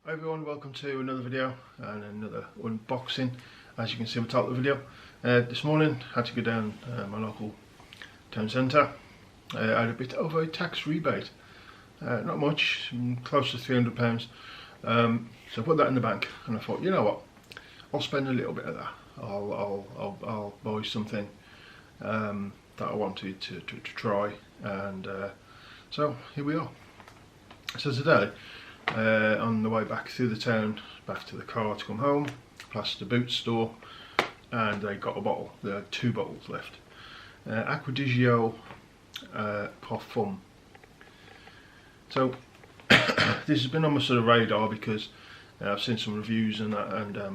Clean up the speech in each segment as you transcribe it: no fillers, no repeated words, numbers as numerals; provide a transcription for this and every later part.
Hi everyone, welcome to another video and another unboxing. As you can see on the top of the video, this morning I had to go down my local town centre. I had a bit of a tax rebate, not much, close to £300. So I put that in the bank and I thought, you know what, I'll spend a little bit of that. I'll buy something that I wanted to try, and so here we are. So today, on the way back through the town, back to the car to come home, past the boot store, and they got a bottle. There had 2 bottles left. Acqua di Gio Parfum. So this has been on my sort of radar because I've seen some reviews and that, and the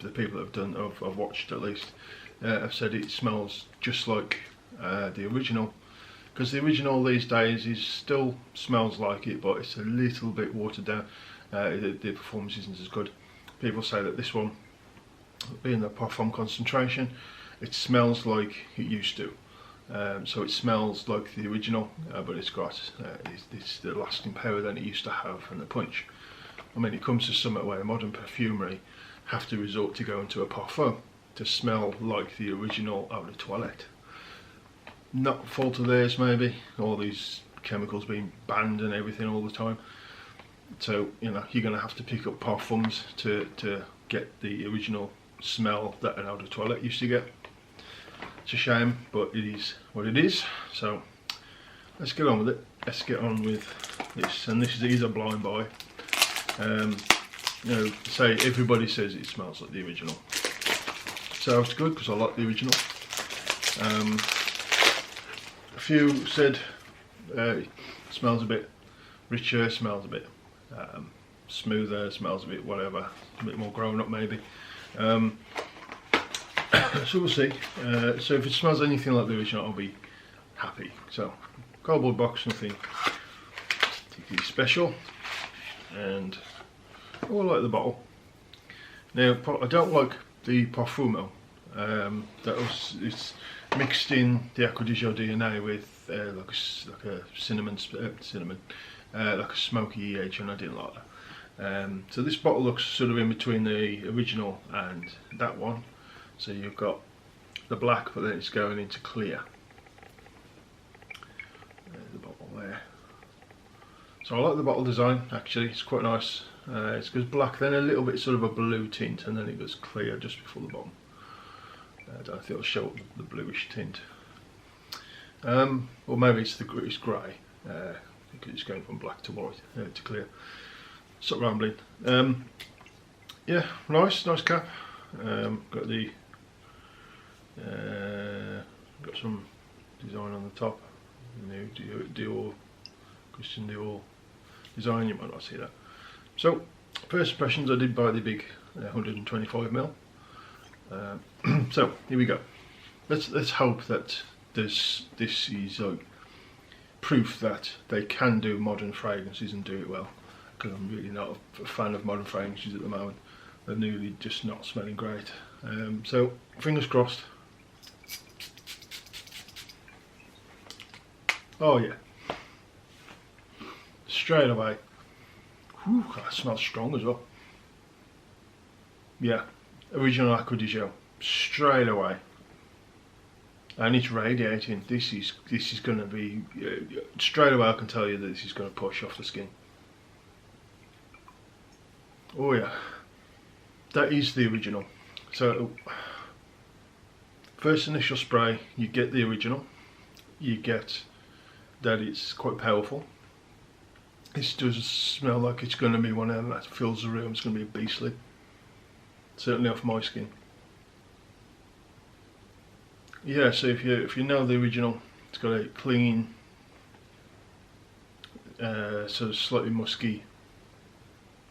people that I've watched at least, have said it smells just like the original. Because the original these days still smells like it, but it's a little bit watered down. The performance isn't as good. People say that this one, being the parfum concentration, it smells like it used to. So it smells like the original, but it's got it's the lasting power that it used to have, and the punch. I mean, it comes to somewhere where modern perfumery have to resort to going to a parfum to smell like the original eau de toilette. Not fault of theirs, maybe, all these chemicals being banned and everything all the time. So, you know, you're going to have to pick up parfums to get the original smell that an eau de toilette used to get. It's a shame, but it is what it is. So let's get on with it. Let's get on with this, and this is a blind buy. You know, say everybody says it smells like the original, so it's good because I like the original. A few said it smells a bit richer, smells a bit smoother, smells a bit whatever, a bit more grown up maybe. So we'll see. So if it smells anything like the original, I'll be happy. So cardboard box, nothing particularly special, and I like the bottle. Now I don't like the Parfumo. It's mixed in the Acqua di Gio DNA with like a cinnamon, like a smoky edge, and I didn't like that. So this bottle looks sort of in between the original and that one. So you've got the black, but then it's going into clear. There's the bottle there. So I like the bottle design, actually, it's quite nice. It goes black, then a little bit sort of a blue tint, and then it goes clear just before the bottom. I don't know if it'll show up the bluish tint. Or maybe it's grey, because it's going from black to white, to clear. Stop rambling. Yeah, nice cap. Got the got some design on the top. New Dior, Christian Dior design. You might not see that. So first impressions, I did buy the big 125ml. So here we go. Let's hope that this is like proof that they can do modern fragrances and do it well, because I'm really not a fan of modern fragrances at the moment. They're nearly just not smelling great. So fingers crossed. Oh yeah, straight away. Whew, that smells strong as well. Yeah, original Acqua di Gio, straight away, and it's radiating. This is going to be straight away. I can tell you that this is going to push off the skin. Oh yeah, that is the original. So first initial spray, you get the original. You get that it's quite powerful. This does smell like it's going to be one of them that fills the room. It's going to be beastly. Certainly off my skin. Yeah, so if you know the original, it's got a clean, sort of slightly musky,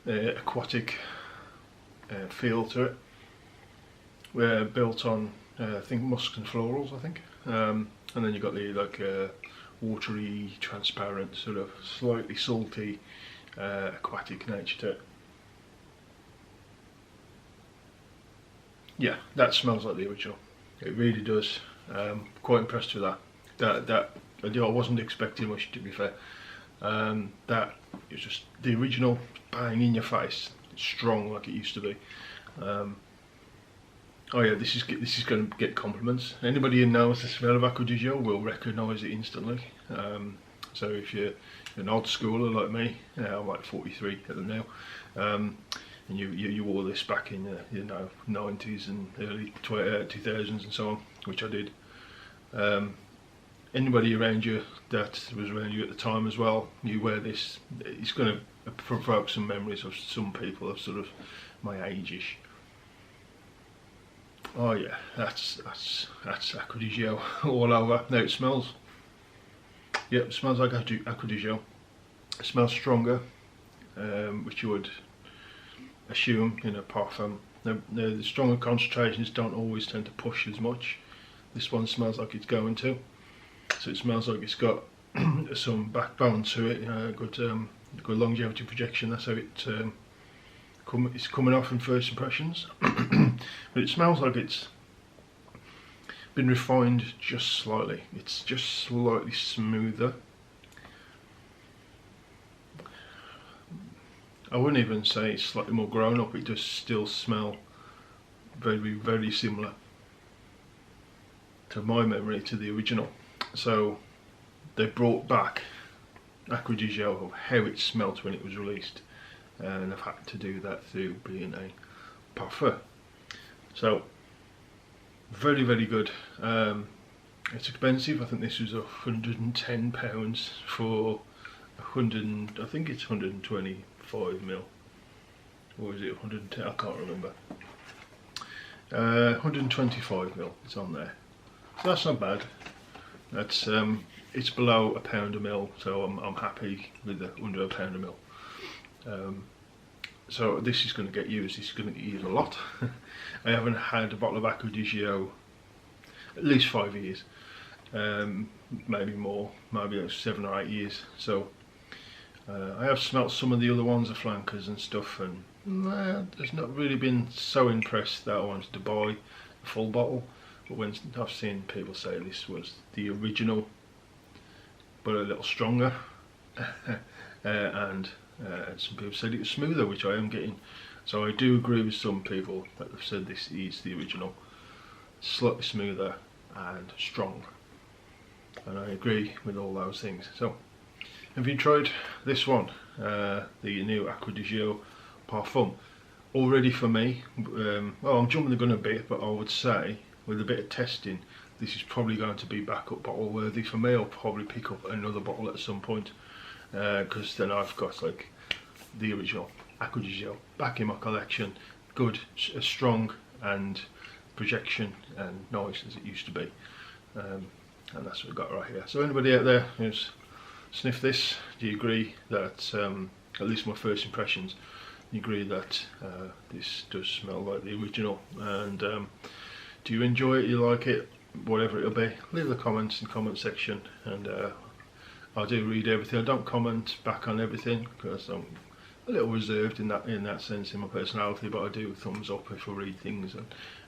aquatic feel to it. We're built on I think musk and florals, I think, and then you've got the like watery, transparent, sort of slightly salty, aquatic nature to it. Yeah, that smells like the original. It really does. Quite impressed with that. I wasn't expecting much, to be fair. That is just the original, bang in your face, strong like it used to be. Oh yeah, this is going to get compliments. Anybody who knows the smell of Acqua di Gio will recognise it instantly. So if you're an old schooler like me, I'm like 43 at them now, and you wore this back in the 90s and early 2000s and so on, which I did. Anybody around you that was around you at the time as well, you wear this, it's going to provoke some memories of some people of sort of my age-ish. Oh yeah, that's Acqua di Gio all over. Now it smells. Yep, it smells like Acqua di Gio. It smells stronger, which you would assume in a parfum. Now, the stronger concentrations don't always tend to push as much. This one smells like it's going to. So it smells like it's got some backbone to it, good longevity projection. That's how it's coming off in first impressions. But it smells like it's been refined just slightly. It's just slightly smoother. I wouldn't even say it's slightly more grown up. It does still smell very, very similar to my memory to the original. So they brought back Acqua di Gio of how it smelt when it was released, and I've had to do that through being a parfum. So very, very good. It's expensive. I think this was £110 for 100. I think it's 125ml, or is it 110? I can't remember. 125ml. It's on there. So that's not bad. That's it's below £1 a mil, so I'm happy with the under £1 a mil. So this is going to get used. This is going to get used a lot. I haven't had a bottle of Acqua di Gio at least 5 years, maybe more, maybe like 7 or 8 years. So I have smelt some of the other ones, the flankers and stuff, and there's not really been so impressed that I wanted to buy a full bottle. But when I've seen people say this was the original, but a little stronger, and some people said it was smoother, which I am getting. So I do agree with some people that have said this is the original, slightly smoother and strong, and I agree with all those things. So have you tried this one, the new Acqua di Gio Parfum? Already for me, well, I'm jumping the gun a bit, but I would say with a bit of testing, this is probably going to be backup bottle worthy for me. I'll probably pick up another bottle at some point, because then I've got like the original Acqua di Gio back in my collection, good, strong and projection and nice as it used to be, and that's what we've got right here. So anybody out there who's sniffed this, do you agree that, at least my first impressions, you agree that this does smell like the original? And do you enjoy it, you like it, whatever it'll be? Leave the comments in the comment section, and I do read everything. I don't comment back on everything because I'm a little reserved in that sense in my personality, but I do thumbs up if I read things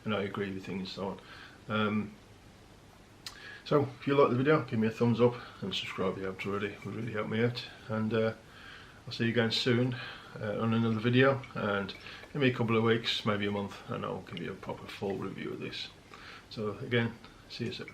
and I agree with things and so on. So if you like the video, give me a thumbs up and subscribe if you haven't already. It would really help me out, and I'll see you again soon on another video, and give me a couple of weeks, maybe a month, and I'll give you a proper full review of this. So again, see you soon.